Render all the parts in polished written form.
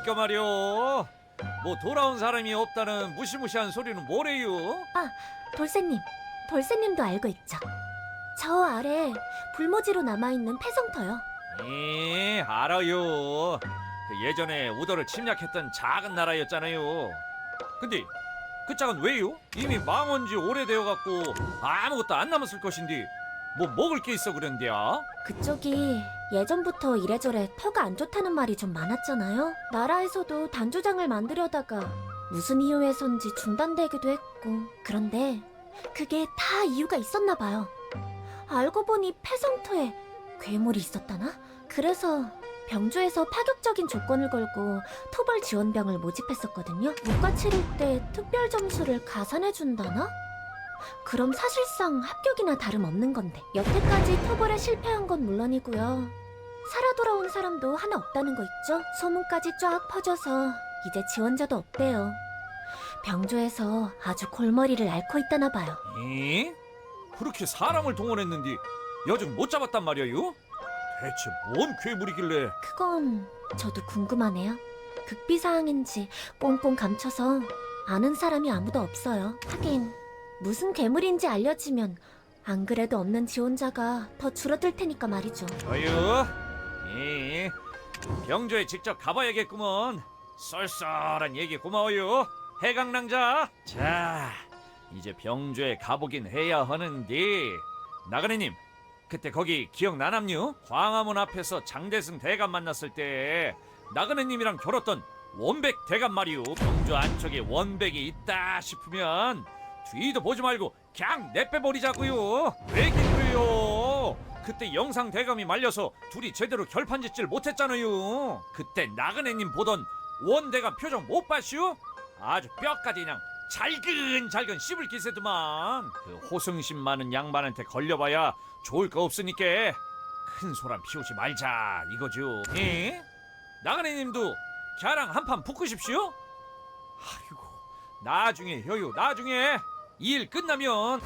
그러니까 말이오. 뭐 돌아온 사람이 없다는 무시무시한 소리는 뭐래요? 아, 돌쇠님도 알고 있죠? 저 아래 불모지로 남아있는 폐성터요. 예, 알아요. 그 예전에 우도를 침략했던 작은 나라였잖아요. 근데 그 짝은 왜요? 이미 망한 지 오래되어갖고 아무것도 안 남았을 것인데 뭐 먹을 게 있어 그런데야? 그쪽이 예전부터 이래저래 터가 안 좋다는 말이 좀 많았잖아요. 나라에서도 단조장을 만들려다가 무슨 이유에선지 중단되기도 했고. 그런데 그게 다 이유가 있었나 봐요. 알고 보니 폐성터에 괴물이 있었다나? 그래서 병주에서 파격적인 조건을 걸고 토벌 지원병을 모집했었거든요. 문과 치를 때 특별 점수를 가산해준다나? 그럼 사실상 합격이나 다름없는 건데. 여태까지 토벌에 실패한 건 물론이고요. 살아 돌아온 사람도 하나 없다는 거 있죠? 소문까지 쫙 퍼져서 이제 지원자도 없대요. 병조에서 아주 골머리를 앓고 있다나 봐요. 예? 그렇게 사람을 동원했는데 여직 못 잡았단 말이에요? 대체 뭔 괴물이길래? 그건 저도 궁금하네요. 극비사항인지 꽁꽁 감춰서 아는 사람이 아무도 없어요. 하긴 무슨 괴물인지 알려지면 안 그래도 없는 지원자가 더 줄어들 테니까 말이죠. 저요? 예, 병조에 직접 가봐야겠구먼. 쏠쏠한 얘기 고마워요, 해강낭자. 자, 이제 병조에 가보긴 해야 하는데 나그네님, 그때 거기 기억나남요? 광화문 앞에서 장대승 대감 만났을 때 나그네님이랑 겨뤘던 원백 대감 말이요. 병조 안쪽에 원백이 있다 싶으면 뒤도 보지 말고 그냥 내빼버리자고요. 왜긴 왜요? 그때 영상 대감이 말려서 둘이 제대로 결판짓질 못했잖아요. 그때 나그네님 보던 원대감 표정 못 봤슈? 아주 뼈까지 그냥 잘근잘근 씹을 기세더만. 그 호승심 많은 양반한테 걸려봐야 좋을 거 없으니까 큰 소란 피우지 말자 이거죠. 예? 나그네님도 걔랑 한판 붙으십시오. 아이고, 나중에 해요, 나중에. 일 끝나면.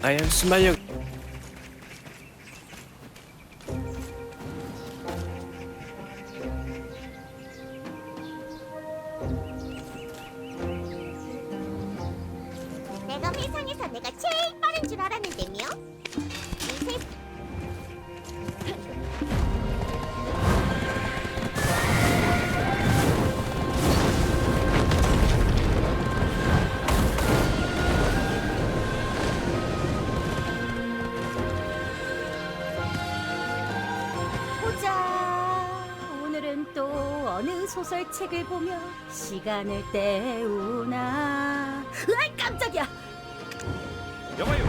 과연 순발력 내가 회상에서 내가 제일 빠른 줄 알았는데며? 이 보자. 오늘은 또 어느 소설책을 보며 시간을 때우나. 아이 깜짝이야. 여봐요,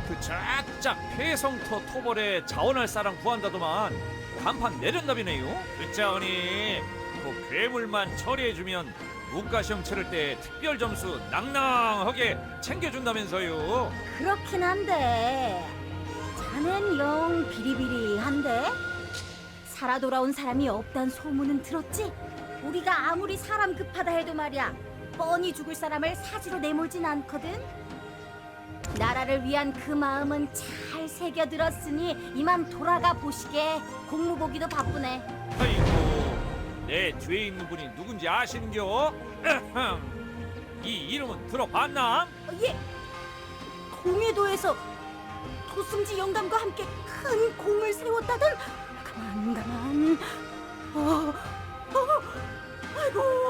그 작작 폐성터 토벌에 자원할 사람 구한다더만 간판 내렸나비네요. 그자오니 그 괴물만 처리해주면 문과시험 치를 때 특별 점수 낭낭하게 챙겨준다면서요. 그렇긴 한데 자넨 영 비리비리한데? 살아 돌아온 사람이 없단 소문은 들었지? 우리가 아무리 사람 급하다 해도 말이야, 뻔히 죽을 사람을 사지로 내몰진 않거든. 나라를 위한 그 마음은 잘 새겨들었으니 이만 돌아가 보시게. 공무보기도 바쁘네. 아이고, 내 뒤에 있는 분이 누군지 아시는겨? 에헴. 이 이름은 들어봤나? 예, 공회도에서 도승지 영감과 함께 큰 공을 세웠다던. 가만.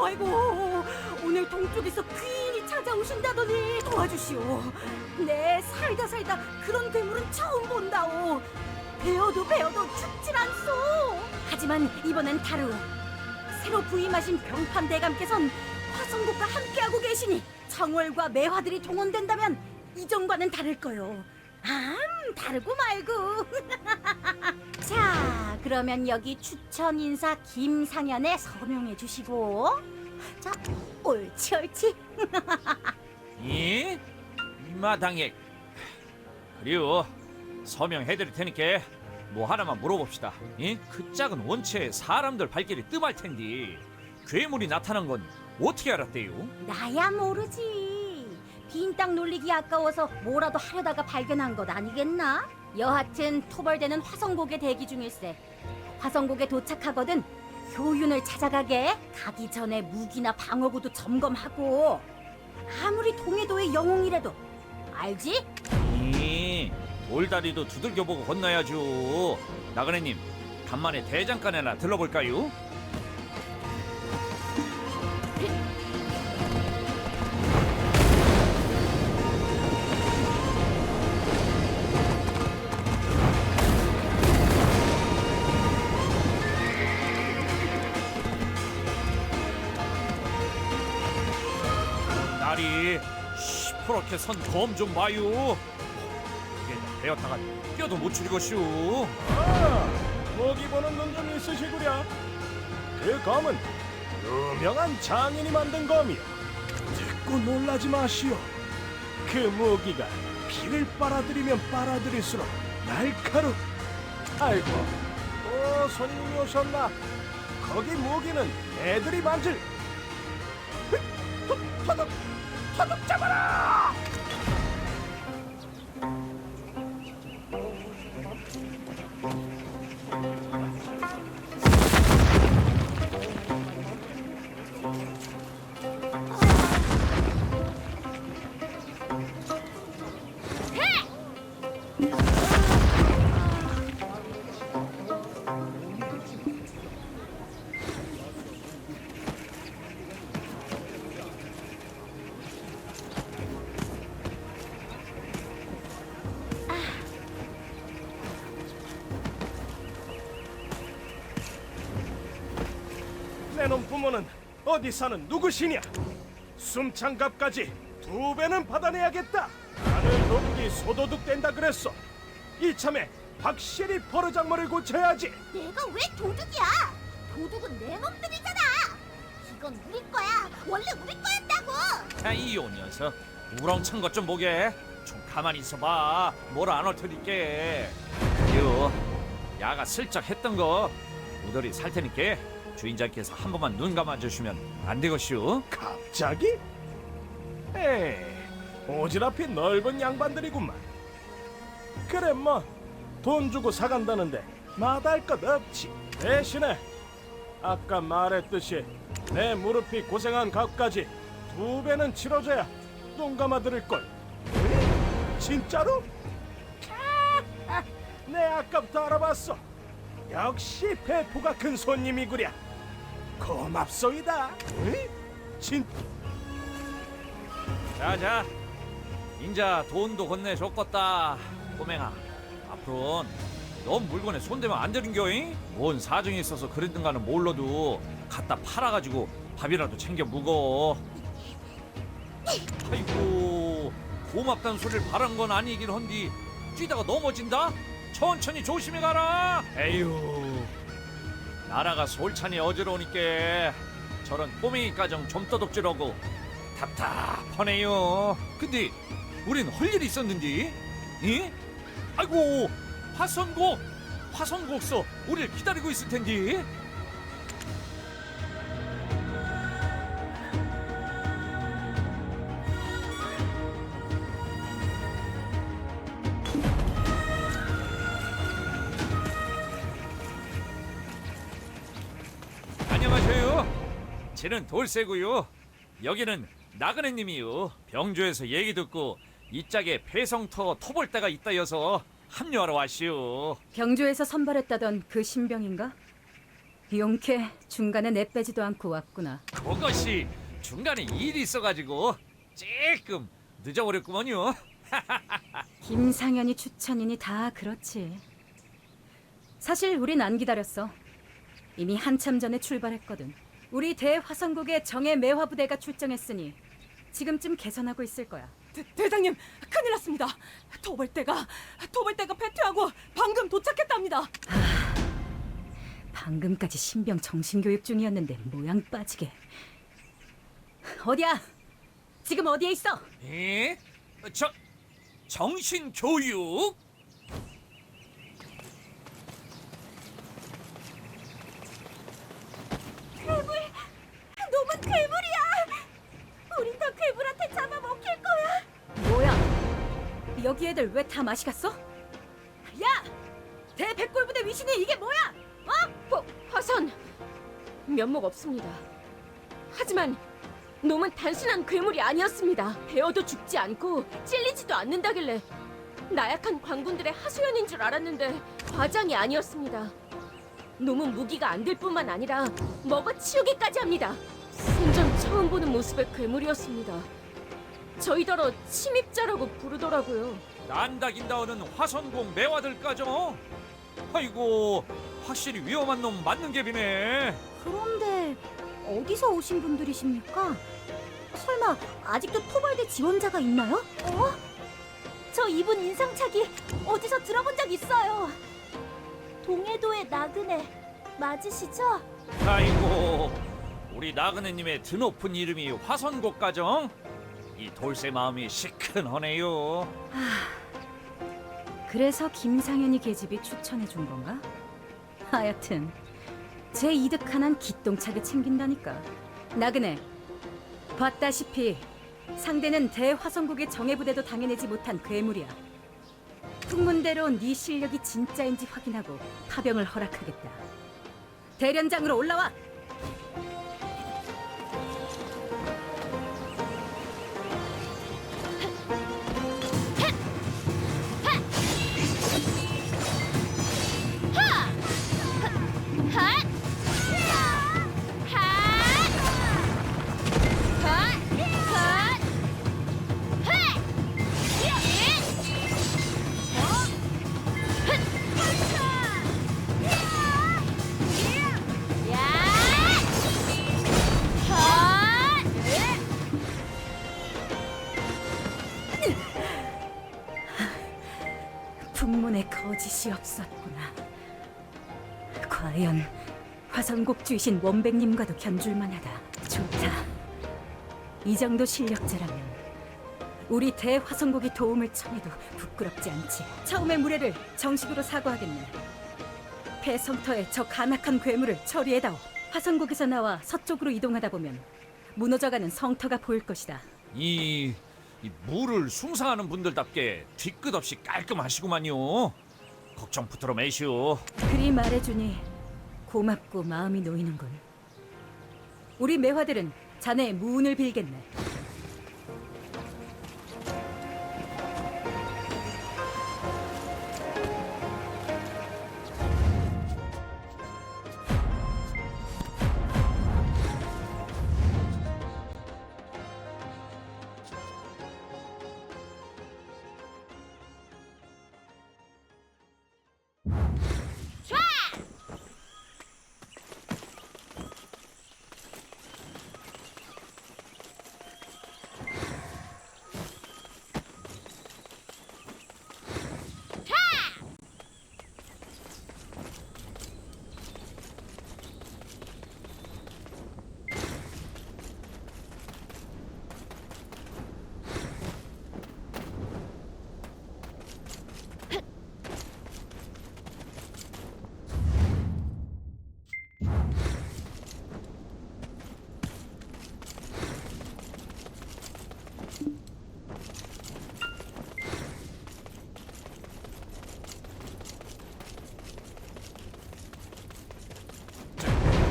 아이고, 오늘 동쪽에서 귀인이 찾아오신다더니 도와주시오. 내 살다 그런 괴물은 처음 본다오. 배워도 죽질 않소. 하지만 이번엔 다르오. 새로 부임하신 병판 대감께선 화성국과 함께하고 계시니 정월과 매화들이 동원된다면 이전과는 다를 거요. 다르고 말고. 자, 그러면 여기 추천 인사 김상현에 서명해 주시고. 자, 옳지. 이 마당에 그리고 서명해드릴 테니까 뭐 하나만 물어봅시다. 그 작은 원체에 사람들 발길이 뜸할 텐데 괴물이 나타난 건 어떻게 알았대요? 나야 모르지. 빈 땅 놀리기 아까워서 뭐라도 하려다가 발견한 것 아니겠나? 여하튼 토벌대는 화성곡에 대기 중일세. 화성곡에 도착하거든 효윤을 찾아가게. 가기 전에 무기나 방어구도 점검하고. 아무리 동해도의 영웅이라도 알지? 돌다리도 두들겨보고 건너야죠. 나그네님, 간만에 대장간에나 들러볼까요? 날이 시퍼렇게 선 검 좀 봐요. 이게 배웠다가 뼈도 못 추리겠슈. 모기 보는 눈 좀 있으시구려. 그 검은 유명한 장인이 만든 검이야. 듣고 놀라지 마시오. 그 무기가 피를 빨아들이면 빨아들일수록 날카롭. 아이고, 또 손님이 오셨나? 거기 무기는 애들이 만질. 터덕 잡아라! 내놈 부모는 어디 사는 누구시냐? 숨창갑까지 2배는 받아내야겠다. 하늘 높이 소도둑 된다 그랬어. 이참에 확실히 버르장머리를 고쳐야지. 내가 왜 도둑이야? 도둑은 내 놈들이잖아. 이건 우리 거야. 원래 우리 거였다고. 이 녀석, 우렁찬 것 좀 보게. 좀 가만히 있어봐. 뭘 안 헐터릴게. 그리고 야가 슬쩍 했던 거 우덜이 살 테니까 주인장께서 한 번만 눈 감아주시면 안 되겠슈? 갑자기? 에이, 오지랖이 넓은 양반들이구만. 그래 뭐 돈 주고 사간다는데 마다할 것 없지. 대신에 아까 말했듯이 내 무릎이 고생한 값까지 2배는 치러줘야 눈 감아드릴걸. 진짜로? 내 아까부터 알아봤어. 역시 배포가 큰 손님이구려. 고맙소이다. 진. 자자, 인자 돈도 건네줬겄다. 꼬맹아, 앞으로는 넌 물건에 손대면 안 되는겨잉? 뭔 사정이 있어서 그랬든가는 몰라도 갖다 팔아가지고 밥이라도 챙겨 묵어. 아이고, 고맙다는 소리를 바란 건 아니긴 한디 뛰다가 넘어진다? 천천히 조심히 가라. 에휴, 나라가 솔찬히 어지러우니까 저런 꼬맹이 가정 좀 떠독질하고 답답하네요. 근데 우린 할 일이 있었는데, 예? 아이고, 화성곡서 우리를 기다리고 있을 텐데. 안녕하세요. 저는 돌쇠고요. 여기는 나그네님이요. 병조에서 얘기 듣고 이 짝에 배성터 터볼 때가 있다여서 합류하러 왔시오. 병조에서 선발했다던 그 신병인가? 용케 중간에 내 빼지도 않고 왔구나. 그것이 중간에 일이 있어가지고 찔끔 늦어버렸구먼요. 김상현이 추천이니 다 그렇지. 사실 우린 안 기다렸어. 이미 한참 전에 출발했거든. 우리 대화성국의 정예 매화부대가 출정했으니 지금쯤 개선하고 있을 거야. 대장님, 큰일 났습니다. 도벌대가 패퇴하고 방금 도착했답니다. 방금까지 신병 정신교육 중이었는데 모양 빠지게. 어디야? 지금 어디에 있어? 에? 정신교육? 놈은 괴물이야. 우린 다 괴물한테 잡아먹힐 거야. 뭐야? 여기 애들 왜 다 맛이 갔어? 야! 대백골부대 위신이 이게 뭐야? 화선, 면목 없습니다. 하지만 놈은 단순한 괴물이 아니었습니다. 베어도 죽지 않고 찔리지도 않는다길래 나약한 광군들의 하소연인 줄 알았는데 과장이 아니었습니다. 놈은 무기가 안 될 뿐만 아니라 먹어치우기까지 합니다. 생전 처음 보는 모습의 괴물이었습니다. 저희더러 침입자라고 부르더라고요. 난다긴다오는 화선공 매화들까죠? 아이고, 확실히 위험한 놈 맞는 갭이네. 그런데 어디서 오신 분들이십니까? 설마 아직도 토벌대 지원자가 있나요? 저 이분 인상착의 어디서 들어본 적 있어요. 동해도의 나그네 맞으시죠? 아이고, 우리 나그네님의 드높은 이름이 화선곡가정? 이 돌쇠 마음이 시큰하네요. 그래서 김상현이 계집이 추천해 준 건가? 하여튼 제 이득 하나는 기똥차게 챙긴다니까. 나그네, 봤다시피 상대는 대화성국의 정예부대도 당해내지 못한 괴물이야. 풍문대로 네 실력이 진짜인지 확인하고 파병을 허락하겠다. 대련장으로 올라와. 풍문에 거짓이 없었구나. 과연 화성국 주이신 원백님과도 견줄만하다. 좋다. 이 정도 실력자라면 우리 대화성국이 도움을 청해도 부끄럽지 않지. 처음의 무례를 정식으로 사과하겠네. 폐성터에 저 간악한 괴물을 처리해다오. 화성국에서 나와 서쪽으로 이동하다 보면 무너져가는 성터가 보일 것이다. 이 물을 숭상하는 분들답게 뒤끝 없이 깔끔하시구만요. 걱정 붙들어 매시오. 그리 말해주니 고맙고 마음이 놓이는군. 우리 매화들은 자네의 무운을 빌겠네.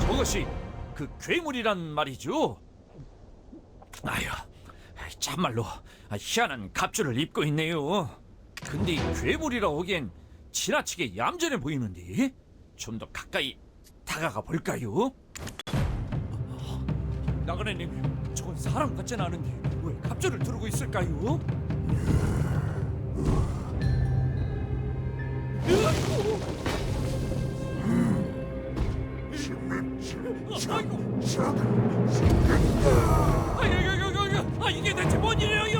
저것이 그 괴물이란 말이죠? 아휴, 참말로 희한한 갑주를 입고 있네요. 근데 이 괴물이라 하기엔 지나치게 얌전해 보이는데 좀 더 가까이 다가가 볼까요? 나그네님, 저건 사람 같진 않은데 왜 합조를 두르고 있을까요? 아이고, 이게 대체 뭔 일이에요?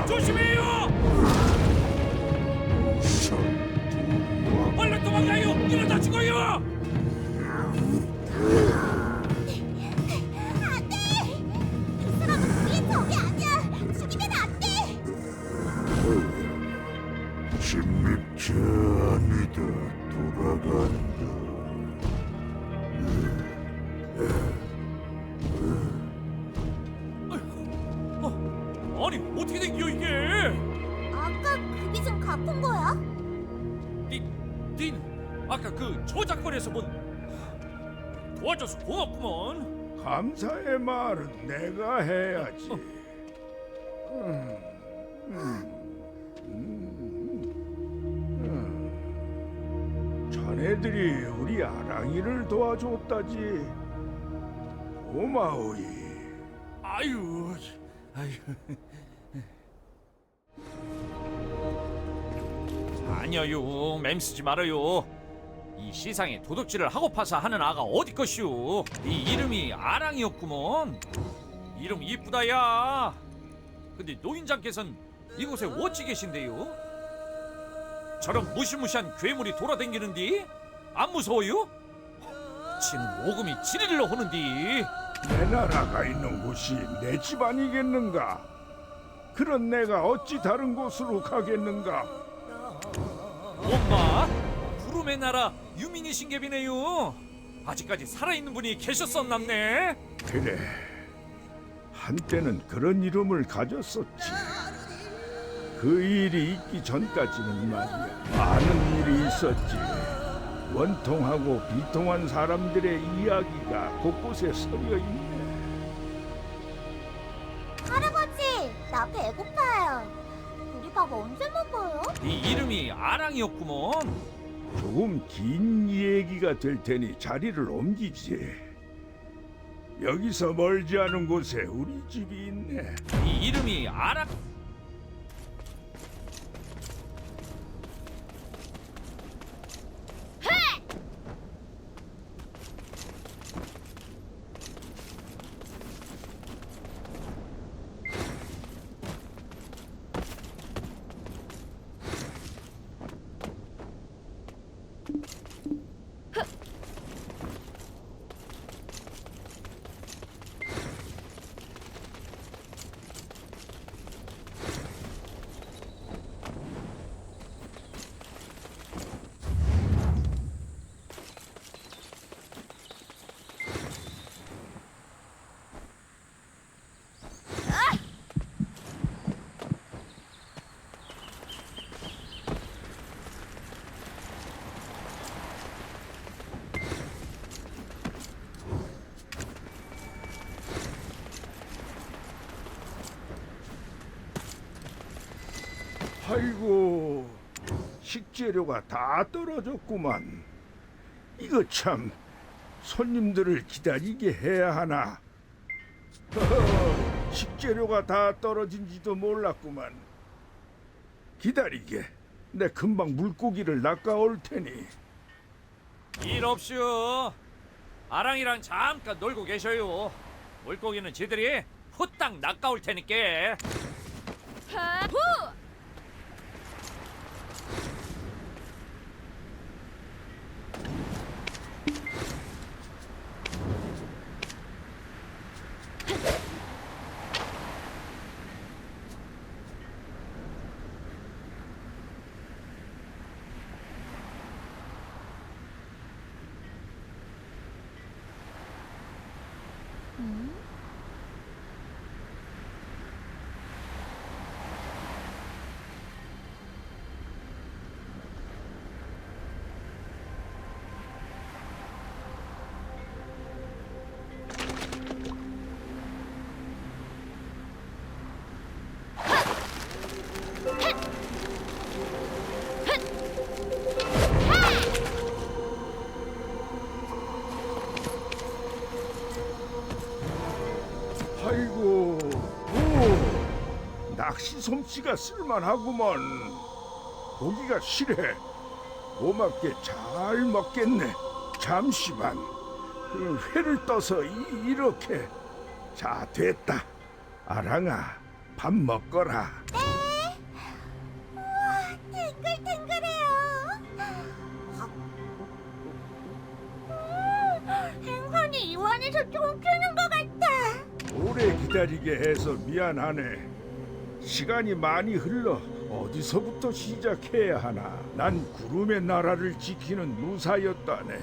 조심해요! 얼른 도망가요! 이러다 죽어요! 안돼! 이 사람은 우리의 적이 아니야! 죽이면 안돼! 침묵자 아니다 돌아간다. 아니 어떻게 된 거야 이게? 아까 그 빚은 갚은 거야? 닌 아까 그 저작거리에서 본 도와줘서 고맙구먼. 감사의 말은 내가 해야지. 자네들이 우리 아랑이를 도와줬다지. 고마워이. 아유. 아니요, 맴쓰지 말아요. 이 시상에 도둑질을 하고 파서 하는 아가 어디 것이오? 이 이름이 아랑이었구먼. 이름 이쁘다야. 근데 노인장께서는 이곳에 어찌 계신데요? 저런 무시무시한 괴물이 돌아다니는디 안 무서워요? 지는 오금이 지리를 하는디. 내 나라가 있는 곳이 내 집 아니겠는가? 그런 내가 어찌 다른 곳으로 가겠는가? 엄마, 구름의 나라 유민이신 갭이네요. 아직까지 살아있는 분이 계셨었남네. 그래, 한때는 그런 이름을 가졌었지. 그 일이 있기 전까지는 말이야, 많은 일이 있었지. 원통하고 비통한 사람들의 이야기가 곳곳에 서려 있네. 할아버지, 나 배고파요. 우리 밥 언제 먹어요? 이 이름이 아랑이었구먼. 조금 긴 얘기가 될 테니 자리를 옮기지. 여기서 멀지 않은 곳에 우리 집이 있네. 이 이름이 아랑. 아이고, 식재료가 다 떨어졌구만. 이거 참 손님들을 기다리게 해야 하나. 허허, 식재료가 다 떨어진지도 몰랐구만. 기다리게. 내 금방 물고기를 낚아올 테니. 일 없슈. 아랑이랑 잠깐 놀고 계셔요. 물고기는 지들이 후딱 낚아올 테니까. 후! 낚시 솜씨가 쓸만하구먼. 고기가 실해. 고맙게 잘 먹겠네. 잠시만. 그 회를 떠서 이렇게. 자, 됐다. 아랑아, 밥 먹거라. 탱글탱글해요. 생선이 입안에서 쫑트는 것 같아. 오래 기다리게 해서 미안하네. 시간이 많이 흘러 어디서부터 시작해야 하나. 난 구름의 나라를 지키는 무사였다네.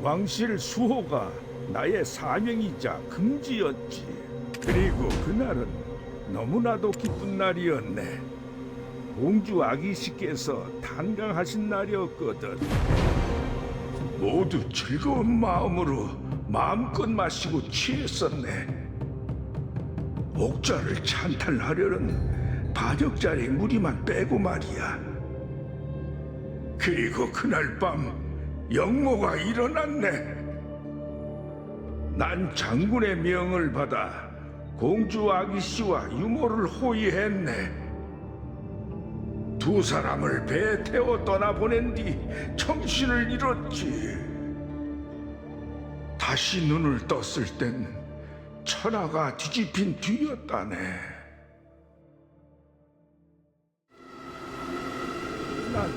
왕실 수호가 나의 사명이자 금지였지. 그리고 그날은 너무나도 기쁜 날이었네. 공주 아기씨께서 탄강하신 날이었거든. 모두 즐거운 마음으로 마음껏 마시고 취했었네. 옥자를 찬탈하려는 반역자리 무리만 빼고 말이야. 그리고 그날 밤 영모가 일어났네. 난 장군의 명을 받아 공주 아기씨와 유모를 호위했네. 두 사람을 배에 태워 떠나보낸 뒤 정신을 잃었지. 다시 눈을 떴을 땐 천하가 뒤집힌 뒤였다네. 난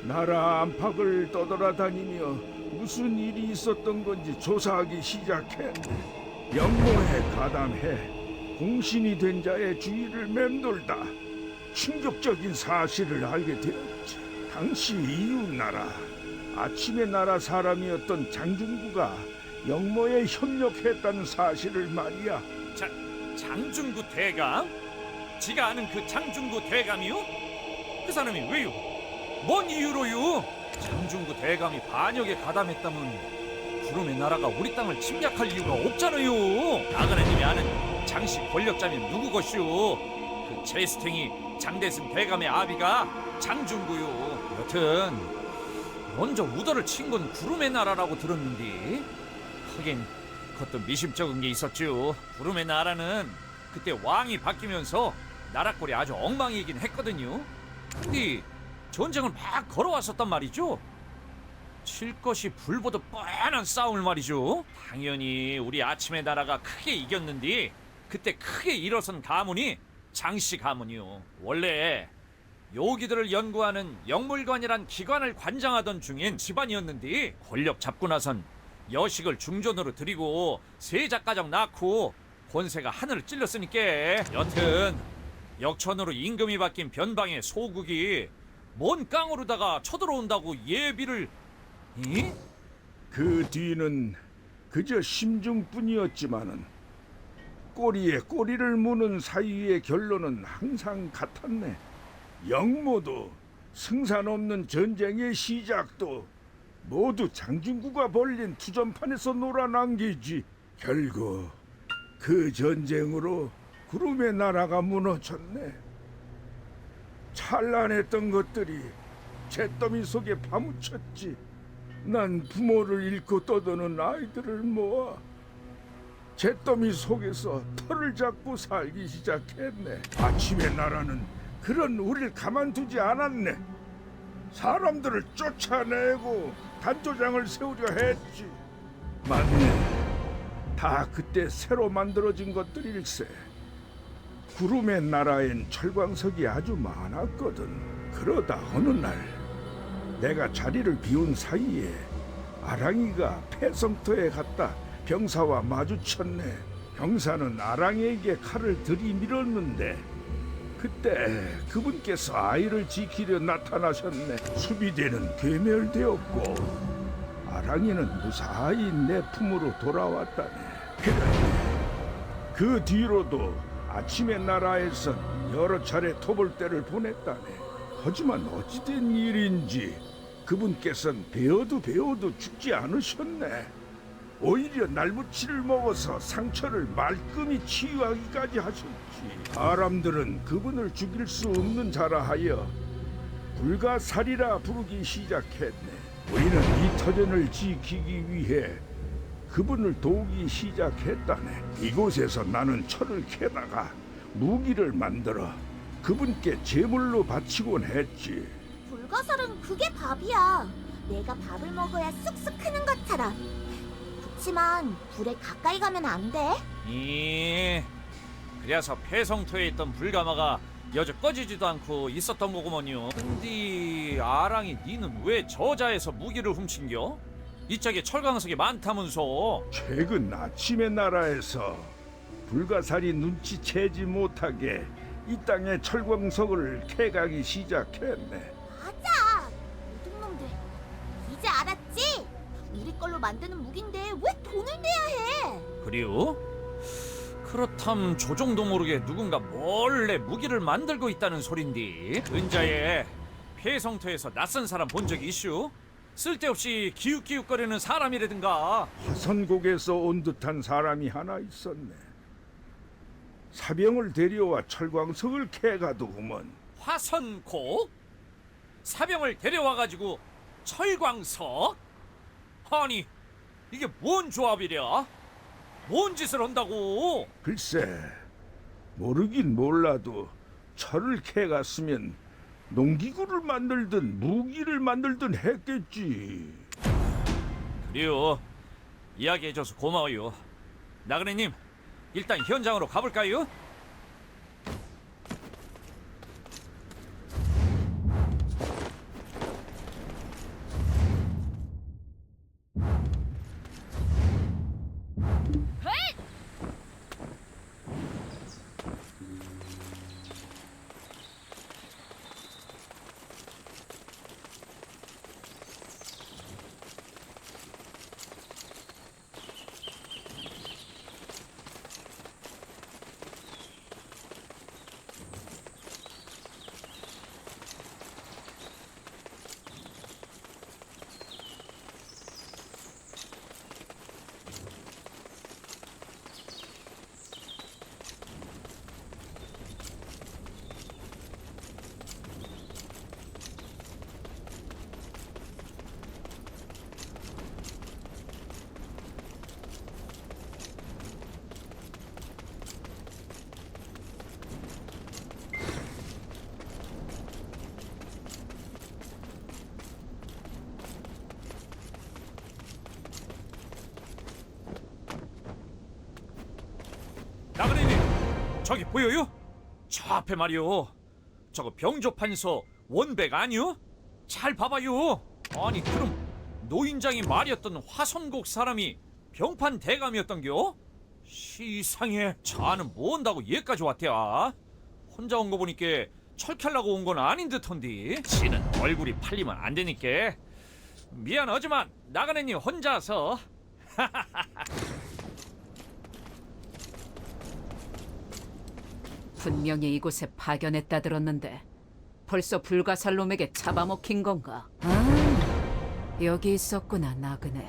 나라 안팎을 떠돌아다니며 무슨 일이 있었던 건지 조사하기 시작했네. 영모에 가담해 공신이 된 자의 주위를 맴돌다 충격적인 사실을 알게 되었지. 당시 이웃나라 아침의 나라 사람이었던 장중구가 영모에 협력했다는 사실을 말이야. 장중구 대감? 지가 아는 그 장중구 대감이요? 그 사람이 왜요? 뭔 이유로요? 장중구 대감이 반역에 가담했다면 구름의 나라가 우리 땅을 침략할 이유가 없잖아요. 나그네님이 아는 장씨 권력자면 누구것이오? 그 제스탱이 장대승 대감의 아비가 장중구요. 여튼 먼저 우더를 친 건 구름의 나라라고 들었는데, 하긴 그것도 미심쩍은 게 있었죠. 구름의 나라는 그때 왕이 바뀌면서 나라꼴이 아주 엉망이긴 했거든요. 근데 전쟁을 막 걸어왔었단 말이죠. 칠 것이 불보듯 뻔한 싸움을 말이죠. 당연히 우리 아침의 나라가 크게 이겼는데, 그때 크게 일어선 가문이 장씨 가문이요. 원래 요기들을 연구하는 영물관이란 기관을 관장하던 중인 집안이었는데, 권력 잡고 나선 여식을 중전으로 들이고 세자가정 낳고 권세가 하늘을 찔렀으니까. 여튼 역천으로 임금이 바뀐 변방의 소국이 뭔 깡으로다가 쳐들어온다고 예비를... 이? 그 뒤는 그저 심중뿐이었지만은 꼬리에 꼬리를 무는 사이의 결론은 항상 같았네. 영모도 승산 없는 전쟁의 시작도 모두 장중구가 벌린 투전판에서 놀아남기지. 결국 그 전쟁으로 구름의 나라가 무너졌네. 찬란했던 것들이 잿더미 속에 파묻혔지. 난 부모를 잃고 떠도는 아이들을 모아 잿더미 속에서 털을 잡고 살기 시작했네. 아침의 나라는 그런 우리를 가만두지 않았네. 사람들을 쫓아내고 단조장을 세우려 했지. 맞네. 다 그때 새로 만들어진 것들일세. 구름의 나라엔 철광석이 아주 많았거든. 그러다 어느 날 내가 자리를 비운 사이에 아랑이가 폐성터에 갔다 병사와 마주쳤네. 병사는 아랑이에게 칼을 들이밀었는데 그때 그분께서 아이를 지키려 나타나셨네. 수비대는 괴멸되었고 아랑이는 무사히 내 품으로 돌아왔다네. 그런데 그 뒤로도 아침의 나라에선 여러 차례 토벌대를 보냈다네. 하지만 어찌된 일인지 그분께서는 배워도 죽지 않으셨네. 오히려 날무치를 먹어서 상처를 말끔히 치유하기까지 하셨지. 사람들은 그분을 죽일 수 없는 자라 하여 불가사리라 부르기 시작했네. 우리는 이 터전을 지키기 위해 그분을 도우기 시작했다네. 이곳에서 나는 철을 캐다가 무기를 만들어 그분께 제물로 바치곤 했지. 불가사는 그게 밥이야. 내가 밥을 먹어야 쑥쑥 크는 것처럼. 그렇지만 불에 가까이 가면 안 돼. 그래서 폐성토에 있던 불가마가 여주 꺼지지도 않고 있었던 거구먼요. 근데 아랑이 니는 왜 저자에서 무기를 훔친겨? 이쪽에 철광석이 많다면서. 최근 아침의 나라에서 불가사리 눈치채지 못하게 이 땅에 철광석을 캐가기 시작했네. 맞아. 도둑놈들. 이제 알았지? 우리 걸로 만드는 무기인데 왜 돈을 내야 해? 그래요? 그렇담 조종도 모르게 누군가 몰래 무기를 만들고 있다는 소린디. 은자에 폐성토에서 낯선 사람 본 적 이슈? 쓸데없이 기웃기웃거리는 사람이라든가. 화선곡에서 온 듯한 사람이 하나 있었네. 사병을 데려와 철광석을 캐가더구먼. 화선곡? 사병을 데려와가지고 철광석? 아니 이게 뭔 조합이랴? 뭔 짓을 한다고? 글쎄, 모르긴 몰라도 철을 캐갔으면 농기구를 만들든 무기를 만들든 했겠지. 그래요. 이야기해줘서 고마워요. 나그네님, 일단 현장으로 가볼까요? 나그네님, 저기 보여요? 저 앞에 말이요. 저거 병조판서 원백 아니요? 잘 봐봐요. 아니 그럼 노인장이 말이었던 화선곡 사람이 병판 대감이었던겨? 시상해. 자는 뭐 한다고 얘까지 왔대야? 혼자 온 거 보니까 철캐려고 온 건 아닌 듯한디. 지는 얼굴이 팔리면 안 되니까. 미안하지만 나그네님 혼자서. 분명히 이곳에 파견했다 들었는데 벌써 불가살 놈에게 잡아먹힌 건가? 아, 여기 있었구나 나그네.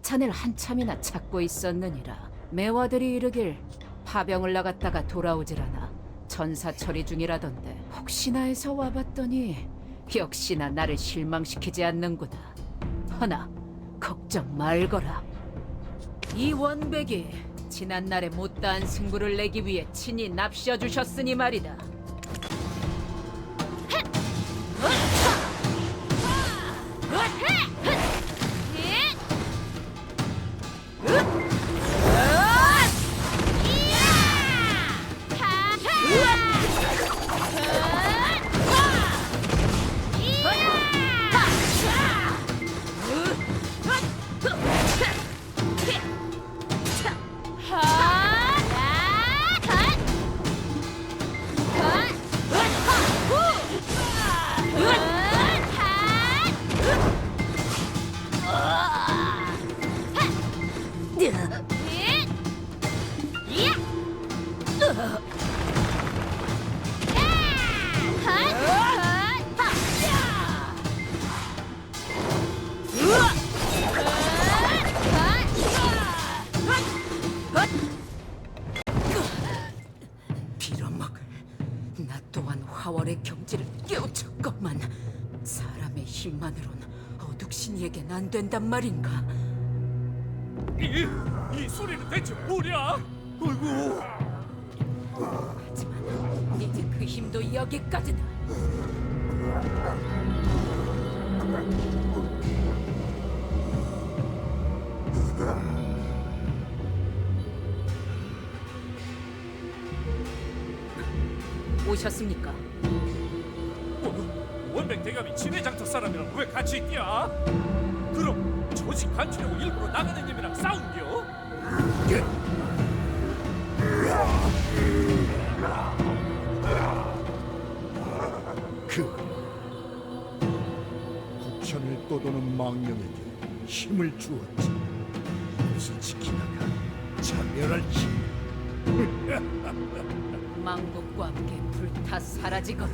자네를 한참이나 찾고 있었느니라. 매화들이 이르길 파병을 나갔다가 돌아오질 않아 전사 처리 중이라던데 혹시나 해서 와봤더니 역시나 나를 실망시키지 않는구나. 허나 걱정 말거라. 이 원백이 지난날의 못다한 승부를 내기 위해 친히 납시어 주셨으니 말이다. 빌어먹을. 나 또한 화월의 경지를 깨우쳤건만 사람의 힘만으론 어둑신이에겐 안 된단 말인가? 이 소리는 대체 뭐냐? 어이구. 하지만 이제 그 힘도 여기까지다. 오셨습니까? 원백 대감이 진해장터 사람이랑 왜 같이 있디야? 그럼 조직 간추려고 일부러 나가는 놈이랑 싸운겨? 국천을 떠도는 망령에게 힘을 주었지. 이것을 지키다가 자멸할지. 망국과 함께 불타 사라지거나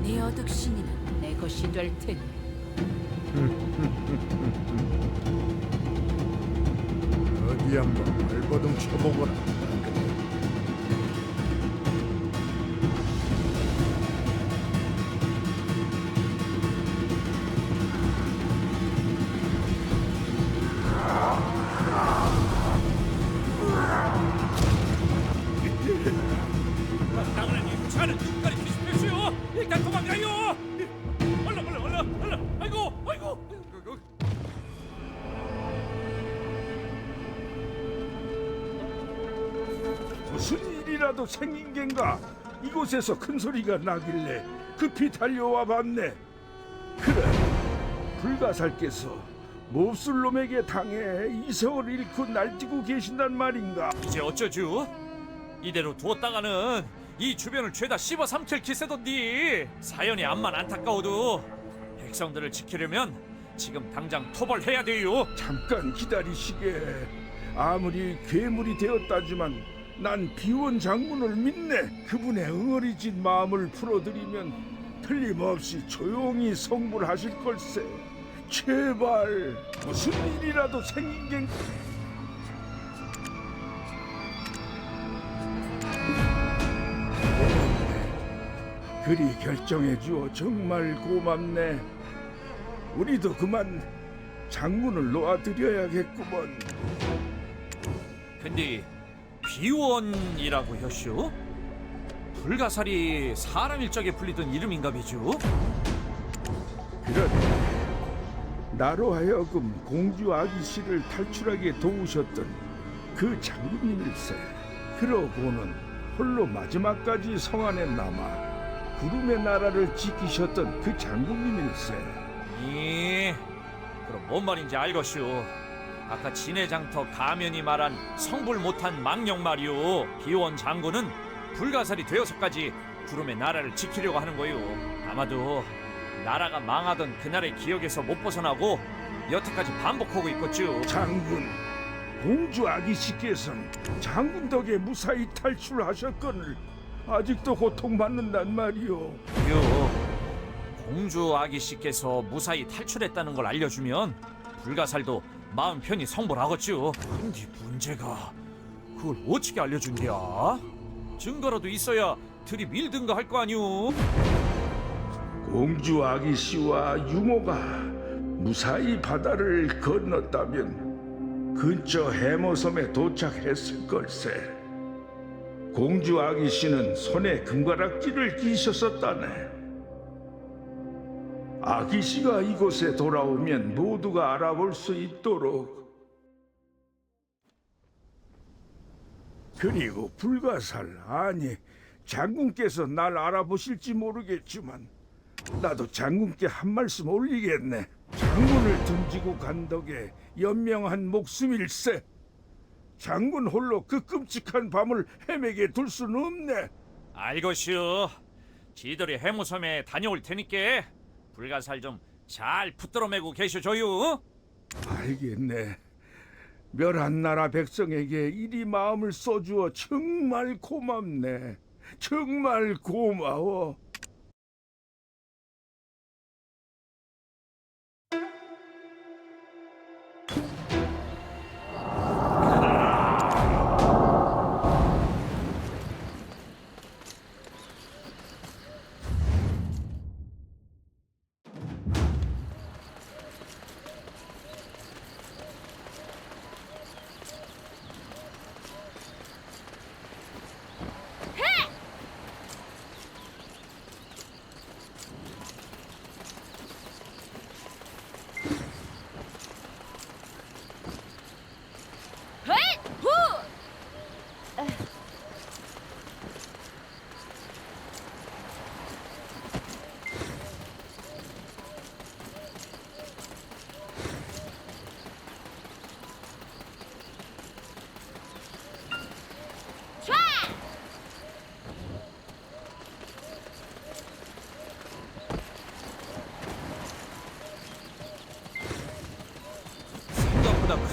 네 어둑신이는 내 것이 될 테니. 어디 한번 발버둥 쳐보거라. 나그네님 차는 끝까지 뒤집혔어요. 일단 도망가요. 얼른. 아이고. 무슨 일이라도 생긴 겐가? 이곳에서 큰 소리가 나길래 급히 달려와 봤네. 그래, 불가살께서 몹쓸 놈에게 당해 이성을 잃고 날뛰고 계신단 말인가? 이제 어쩌죠? 이대로 두었다가는 이 주변을 죄다 씹어 삼킬 기세던디. 사연이 암만 안타까워도 백성들을 지키려면 지금 당장 토벌해야 돼요. 잠깐 기다리시게. 아무리 괴물이 되었다지만 난 비원 장군을 믿네. 그분의 응어리진 마음을 풀어드리면 틀림없이 조용히 성불하실 걸세. 제발 무슨 일이라도 생긴 게... 그리 결정해 주어 정말 고맙네. 우리도 그만 장군을 놓아드려야겠구먼. 근데 비원이라고 하쇼? 불가사리 사람 일적에 불리던 이름인가 비죠? 그런데 나로 하여금 공주 아기씨를 탈출하게 도우셨던 그 장군님일세. 그러고는 홀로 마지막까지 성안에 남아 구름의 나라를 지키셨던 그 장군님일세. 그럼 뭔 말인지 알것이오. 아까 진해장터 가면이 말한 성불 못한 망령 말이오. 비원 장군은 불가살이 되어서까지 구름의 나라를 지키려고 하는 거요. 아마도 나라가 망하던 그날의 기억에서 못 벗어나고 여태까지 반복하고 있겠죠. 장군, 공주 아기씨께서는 장군 덕에 무사히 탈출하셨거늘 아직도 고통받는단 말이오. 공주 아기씨께서 무사히 탈출했다는 걸 알려주면 불가살도 마음 편히 성불하겠죠. 근데 문제가 그걸 어떻게 알려준대야? 증거라도 있어야 들이밀든가 할 거 아니오. 공주 아기씨와 유모가 무사히 바다를 건넜다면 근처 해모섬에 도착했을 걸세. 공주 아기씨는 손에 금가락지를 끼셨었다네. 아기씨가 이곳에 돌아오면 모두가 알아볼 수 있도록. 그리고 불가살, 아니 장군께서 날 알아보실지 모르겠지만 나도 장군께 한 말씀 올리겠네. 장군을 등지고 간 덕에 연명한 목숨일세. 장군 홀로 그 끔찍한 밤을 헤매게 둘 수는 없네. 알것이오. 지들이 해무섬에 다녀올 테니께 불가살 좀 잘 붙들어 매고 계셔줘요. 알겠네. 멸한 나라 백성에게 이리 마음을 써주어 정말 고맙네. 정말 고마워.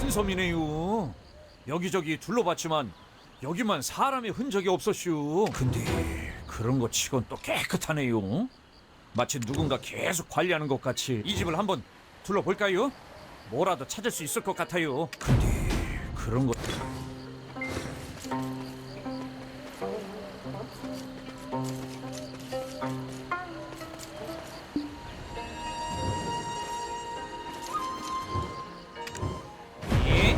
큰 섬이네요. 여기저기 둘러봤지만 여기만 사람의 흔적이 없었슈. 근데 그런 거 치곤 또 깨끗하네요. 마치 누군가 계속 관리하는 것 같이. 이 집을 한번 둘러볼까요? 뭐라도 찾을 수 있을 것 같아요. 근데 그런 거... 예?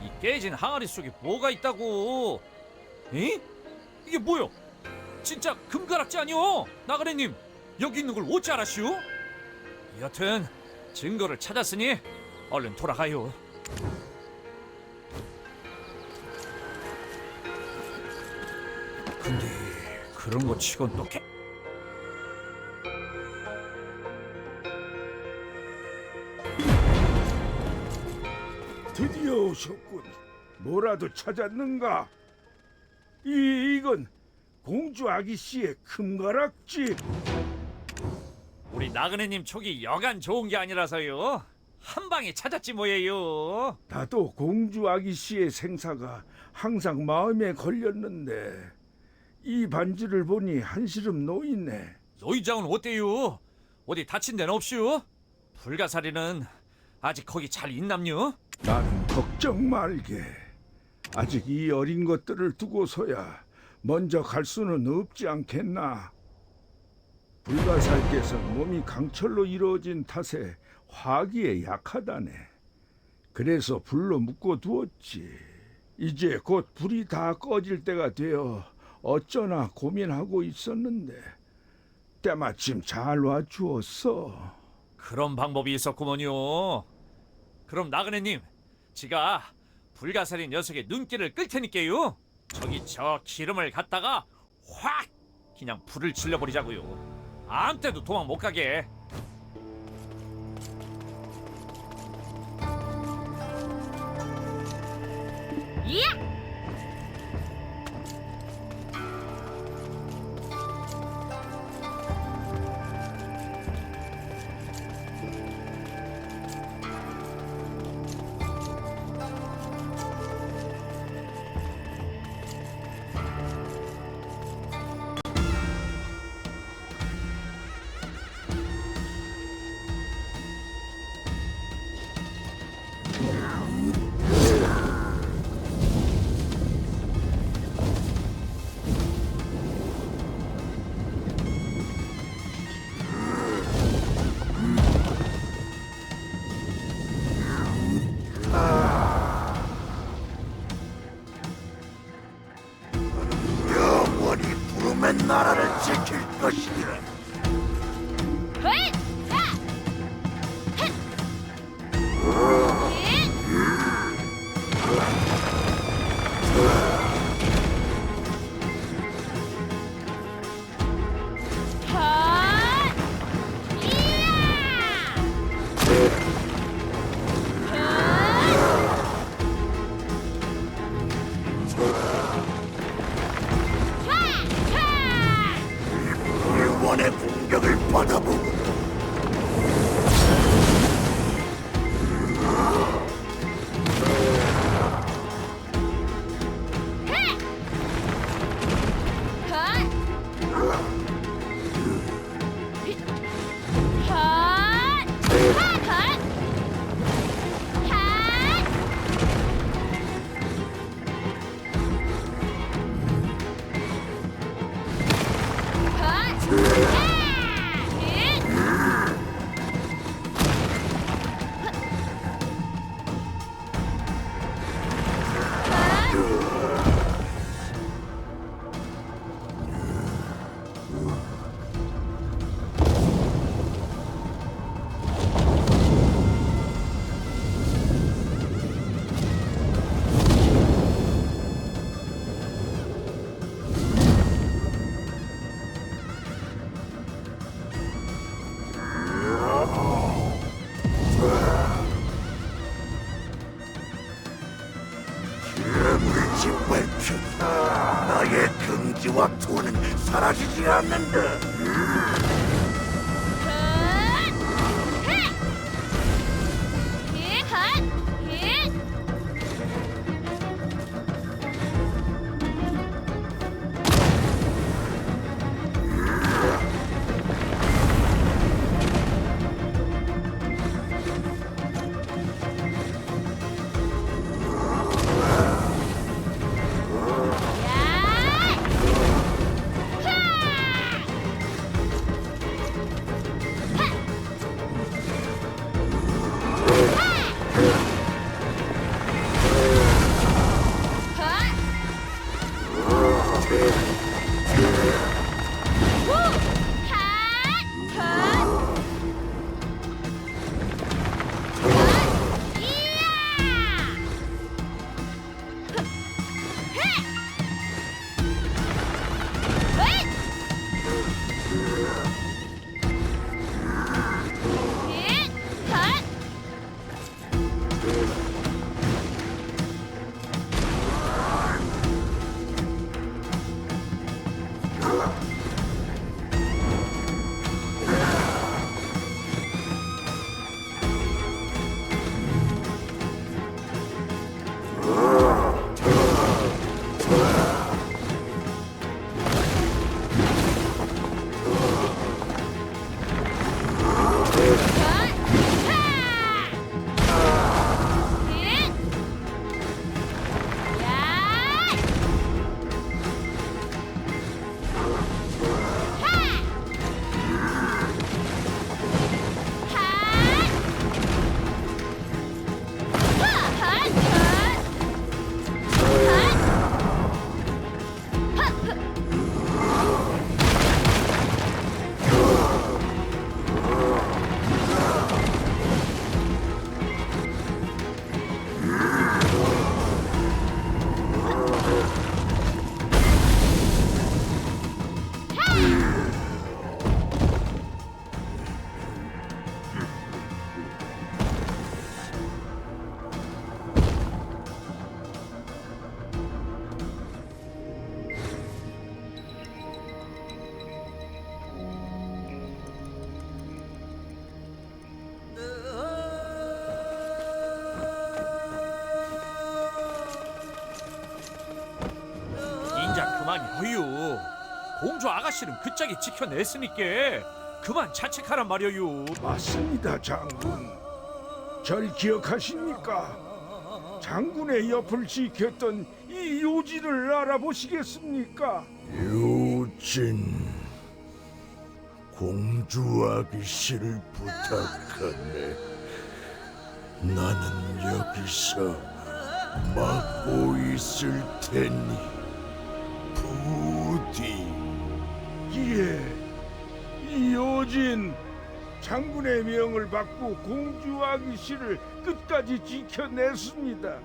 이 깨진 항아리 속에 뭐가 있다고? 에? 이게 뭐요? 진짜 금가락지 아니오? 나그네님, 여기 있는 걸 어찌 알았슈? 여튼 증거를 찾았으니 얼른 돌아가요. 근데 그런 거 치곤 또 드디어 오셨군. 뭐라도 찾았는가? 이건 공주 아기 씨의 금가락지. 우리 나그네님 촉이 여간 좋은 게 아니라서요. 한 방에 찾았지 뭐예요. 나도 공주 아기 씨의 생사가 항상 마음에 걸렸는데 이 반지를 보니 한시름 놓이네. 노이장은 어때요? 어디 다친 데는 없슈? 불가사리는 아직 거기 잘 있남요? 나는 걱정 말게. 아직 이 어린 것들을 두고서야 먼저 갈 수는 없지 않겠나. 불가사리께서는 몸이 강철로 이루어진 탓에 화기에 약하다네. 그래서 불로 묶어 두었지. 이제 곧 불이 다 꺼질 때가 되어 어쩌나 고민하고 있었는데 때마침 잘 와주었어. 그런 방법이 있었구먼요. 그럼 나그네님, 제가 불가사리 녀석의 눈길을 끌 테니까요. 저기 저 기름을 갖다가 확 그냥 불을 질러버리자고요. 아무 때도 도망 못 가게. 야! 영원히 부름의 나라를 지킬 것이니라. 헐! 야! 헷! 헛! 이야! 일본의 공격을 받아보고 괴물을 짓밟혔다. 나의 긍지와 투는 사라지지 않는다. 헛! 헷! 이 헛! 이 공주 아가씨는 그 짝이 지켜냈으니까 그만 자책하란 말이에요. 맞습니다, 장군. 절 기억하십니까? 장군의 옆을 지켰던 이 요진을 알아보시겠습니까? 요진, 공주 아기씨를 부탁하네. 나는 여기서 막고 있을 테니 부디. 예, 이 요진 장군의 명을 받고 공주 아기씨를 끝까지 지켜냈습니다.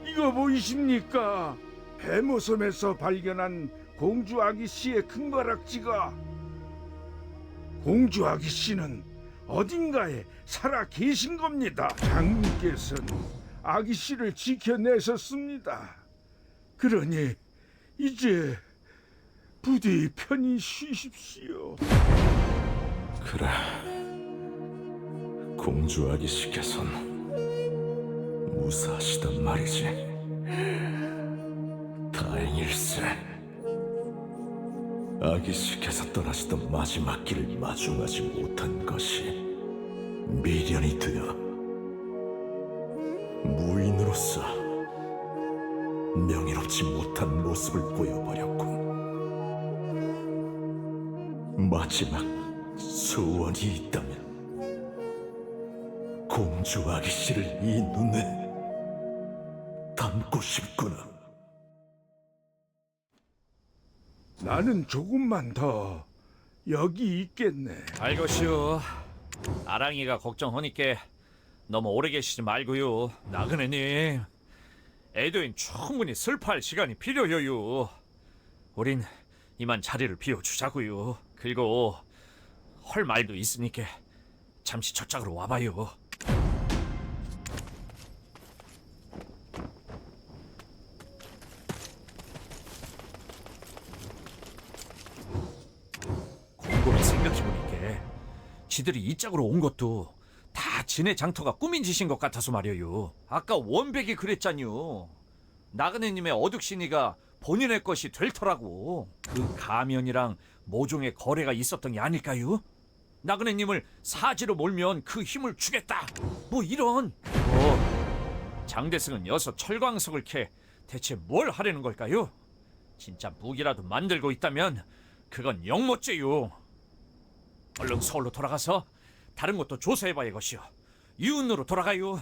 이거 보이십니까? 해모섬에서 발견한 공주 아기씨의 큰가락지가 공주 아기씨는 어딘가에 살아 계신 겁니다. 장군께서는 아기씨를 지켜내셨습니다. 그러니 이제 부디 편히 쉬십시오. 그래, 공주 아기씨께선 무사하시단 말이지. 다행일세. 아기씨께서 떠나시던 마지막 길을 마중하지 못한 것이 미련이 되어 무인으로서 명예롭지 못한 모습을 보여버렸군. 마지막 소원이 있다면 공주 아기씨를 이 눈에 담고 싶구나. 나는 조금만 더 여기 있겠네. 알것이오. 아랑이가 걱정하니까 너무 오래 계시지 말고요. 나그네님, 애도인 충분히 슬퍼할 시간이 필요해요. 우린 이만 자리를 비워주자고요. 그리고 할 말도 있으니까 잠시 저짝으로 와봐요. 곰곰이 생각해보니까 지들이 이 짝으로 온 것도 다 지네 장터가 꾸민 짓인 것 같아서 말이에요. 아까 원백이 그랬잖요. 나그네님의 어둑신이가 본인의 것이 될 터라고. 그 가면이랑 모종의 거래가 있었던 게 아닐까요? 나그네님을 사지로 몰면 그 힘을 주겠다, 뭐 이런. 장대승은 여서 철광석을 캐 대체 뭘 하려는 걸까요? 진짜 무기라도 만들고 있다면 그건 영못죄요. 얼른 서울로 돌아가서 다른 것도 조사해봐야 것이오. 이웃으로 돌아가요.